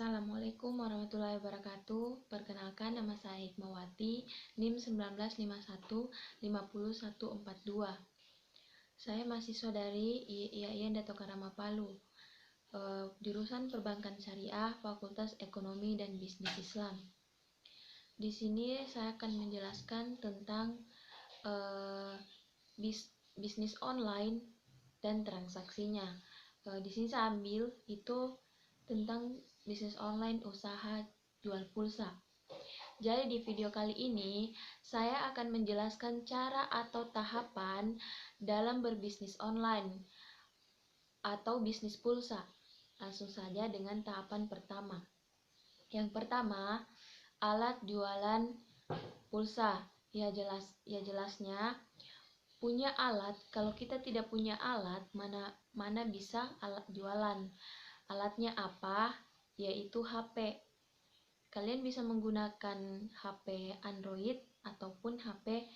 Assalamualaikum warahmatullahi wabarakatuh. Perkenalkan, nama saya Hikmawati, NIM 1951 50142. Saya mahasiswa dari IAIN Dato Karama Palu, jurusan Perbankan Syariah, Fakultas Ekonomi dan Bisnis Islam. Di sini saya akan menjelaskan tentang bisnis online dan transaksinya. Di sini saya ambil itu tentang bisnis online usaha jual pulsa. Jadi di video kali ini saya akan menjelaskan cara atau tahapan dalam berbisnis online atau bisnis pulsa. Langsung saja dengan tahapan pertama. Yang pertama, alat jualan pulsa. Jelasnya punya alat. Kalau kita tidak punya alat, mana bisa alat jualan. Alatnya apa? Yaitu HP. Kalian bisa menggunakan HP Android ataupun HP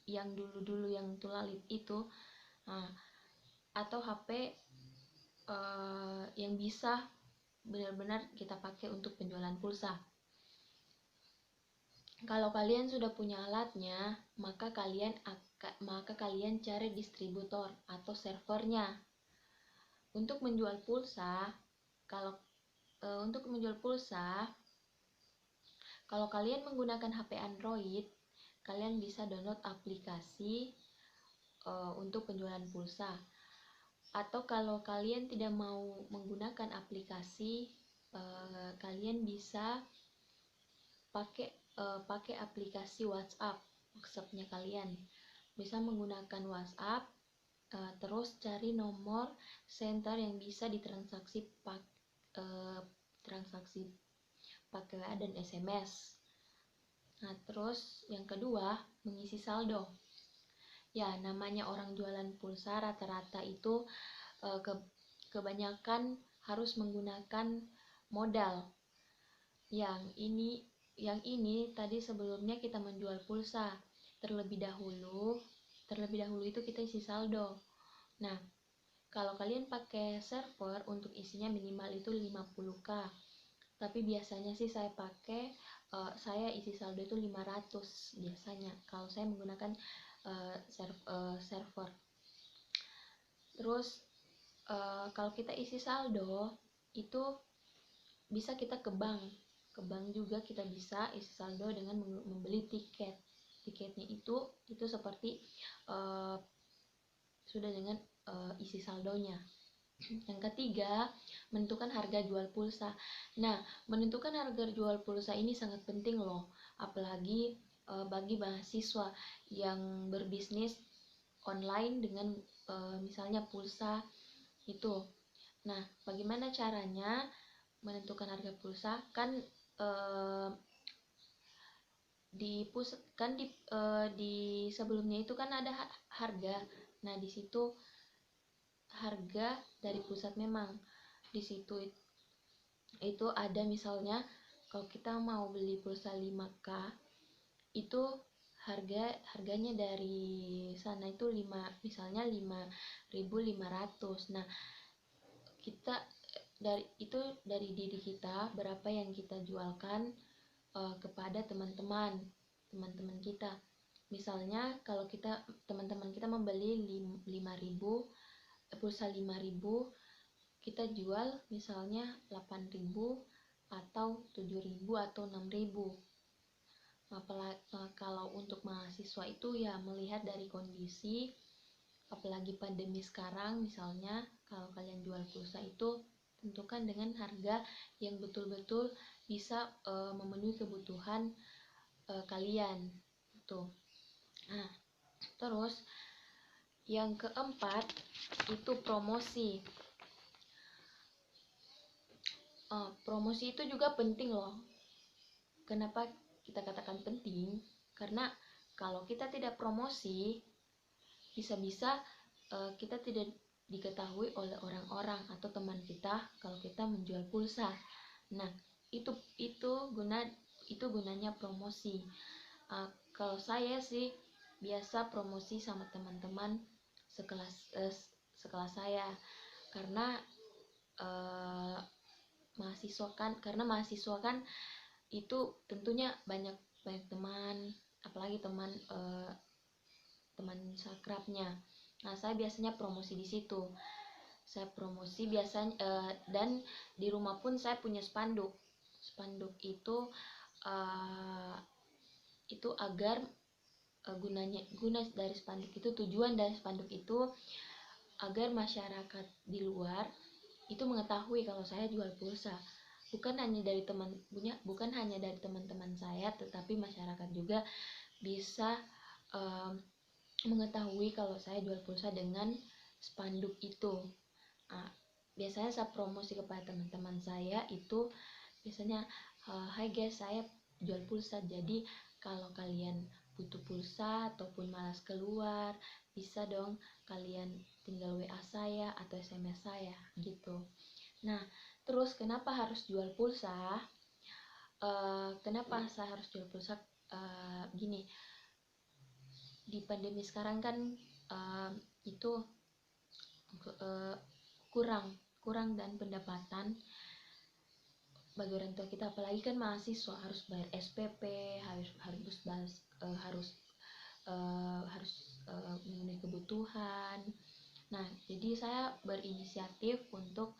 yang dulu-dulu yang tulalip itu, atau HP yang bisa benar-benar kita pakai untuk penjualan pulsa. Kalau kalian sudah punya alatnya, maka kalian cari distributor atau servernya. Untuk menjual pulsa, kalau kalian menggunakan HP Android, kalian bisa download aplikasi untuk penjualan pulsa. Atau kalau kalian tidak mau menggunakan aplikasi, kalian bisa pakai aplikasi WhatsApp-nya kalian. Bisa menggunakan WhatsApp. Terus cari nomor center yang bisa ditransaksi pakai WA dan SMS. Nah, terus yang kedua, mengisi saldo. Ya, namanya orang jualan pulsa rata-rata itu kebanyakan harus menggunakan modal. Yang ini tadi sebelumnya kita menjual pulsa. Terlebih dahulu itu kita isi saldo. Nah, kalau kalian pakai server, untuk isinya minimal itu 50k. Tapi biasanya sih saya isi saldo itu 500 biasanya kalau saya menggunakan server. Terus kalau kita isi saldo itu bisa kita ke bank juga kita bisa isi saldo dengan membeli tiket. Tiketnya itu seperti sudah dengan isi saldonya. Yang ketiga, menentukan harga jual pulsa. Nah, menentukan harga jual pulsa ini sangat penting loh, apalagi bagi mahasiswa yang berbisnis online dengan misalnya pulsa itu. Nah, bagaimana caranya menentukan harga pulsa? Kan di sebelumnya itu kan ada harga. Nah, di situ harga dari pusat memang di situ itu ada, misalnya kalau kita mau beli pulsa 5k itu harganya dari sana itu misalnya 5.500. Nah, kita dari diri kita berapa yang kita jualkan kepada teman-teman kita. Misalnya kalau teman-teman kita membeli 5.000 pulsa 5.000, kita jual misalnya 8.000 atau 7.000 atau 6.000. Kalau untuk mahasiswa itu ya melihat dari kondisi, apalagi pandemi sekarang. Misalnya kalau kalian jual pulsa itu tentukan dengan harga yang betul-betul bisa memenuhi kebutuhan kalian tuh. Nah, terus yang keempat itu promosi. Promosi itu juga penting loh. Kenapa kita katakan penting? Karena kalau kita tidak promosi, bisa-bisa kita tidak diketahui oleh orang-orang atau teman kita kalau kita menjual pulsa. Nah, itu gunanya promosi. Kalau saya sih biasa promosi sama teman-teman sekelas saya, karena uh, mahasiswa kan, karena mahasiswa kan itu tentunya banyak teman, apalagi teman sakrabnya. Nah, saya biasanya promosi di situ. Saya promosi biasanya, dan di rumah pun saya punya spanduk. Spanduk itu agar guna dari spanduk itu, tujuan dari spanduk itu agar masyarakat di luar itu mengetahui kalau saya jual pulsa. Bukan hanya dari teman-teman saya, tetapi masyarakat juga bisa mengetahui kalau saya jual pulsa dengan spanduk itu. Nah, biasanya saya promosi kepada teman-teman saya itu biasanya, hai guys, saya jual pulsa, jadi kalau kalian butuh pulsa ataupun malas keluar, bisa dong kalian tinggal WA saya atau SMS saya gitu. Nah, terus kenapa harus jual pulsa? Kenapa saya harus jual pulsa? Gini, di pandemi sekarang kan itu kurang dan pendapatan bagi orang tua kita, apalagi kan mahasiswa harus bayar SPP, harus memenuhi kebutuhan. Nah, jadi saya berinisiatif untuk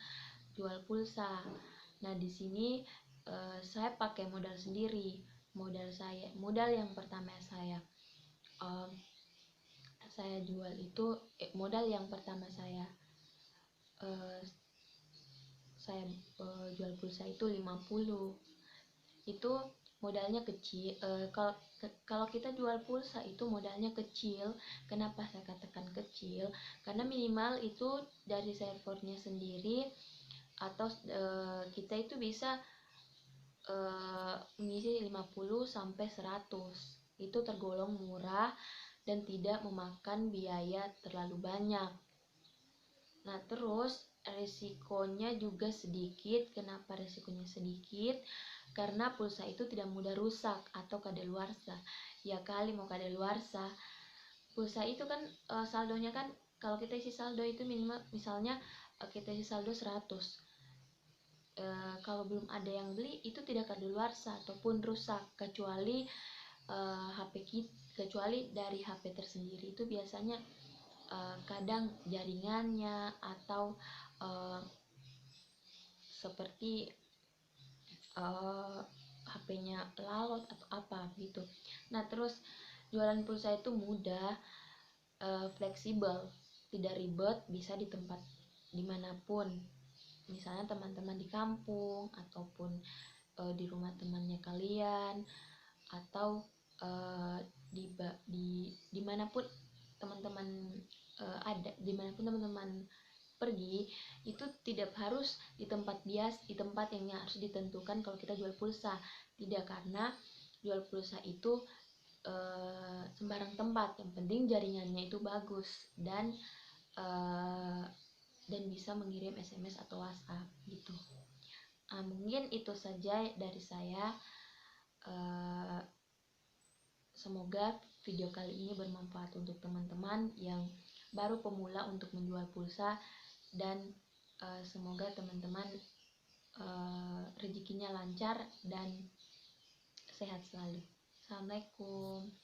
jual pulsa. Nah, di sini saya pakai modal sendiri. Modal yang pertama saya jual itu, modal yang pertama saya jual pulsa itu 50. Itu modalnya kecil. Kalau kita jual pulsa itu modalnya kecil. Kenapa saya katakan kecil? Karena minimal itu dari servernya sendiri, atau kita itu bisa mengisi 50 sampai 100. Itu tergolong murah dan tidak memakan biaya terlalu banyak. Nah, terus resikonya juga sedikit. Kenapa resikonya sedikit? Karena pulsa itu tidak mudah rusak atau kadaluarsa. Ya kali mau kadaluarsa. Pulsa itu kan saldonya kan, kalau kita isi saldo itu minimal, misalnya kita isi saldo 100. Kalau belum ada yang beli itu tidak kadaluarsa ataupun rusak, kecuali kecuali dari HP tersendiri. Itu biasanya kadang jaringannya atau seperti HP-nya lalot atau apa gitu. Nah, terus jualan pulsa itu mudah, fleksibel, tidak ribet, bisa di tempat dimanapun. Misalnya teman-teman di kampung ataupun di rumah temannya kalian, atau dimanapun teman-teman dimanapun teman-teman pergi, itu tidak harus di tempat yang harus ditentukan kalau kita jual pulsa. Tidak, karena jual pulsa itu sembarang tempat, yang penting jaringannya itu bagus dan bisa mengirim SMS atau WhatsApp gitu. Mungkin itu saja dari saya. Semoga video kali ini bermanfaat untuk teman-teman yang baru pemula untuk menjual pulsa, dan semoga teman-teman rezekinya lancar dan sehat selalu. Assalamualaikum.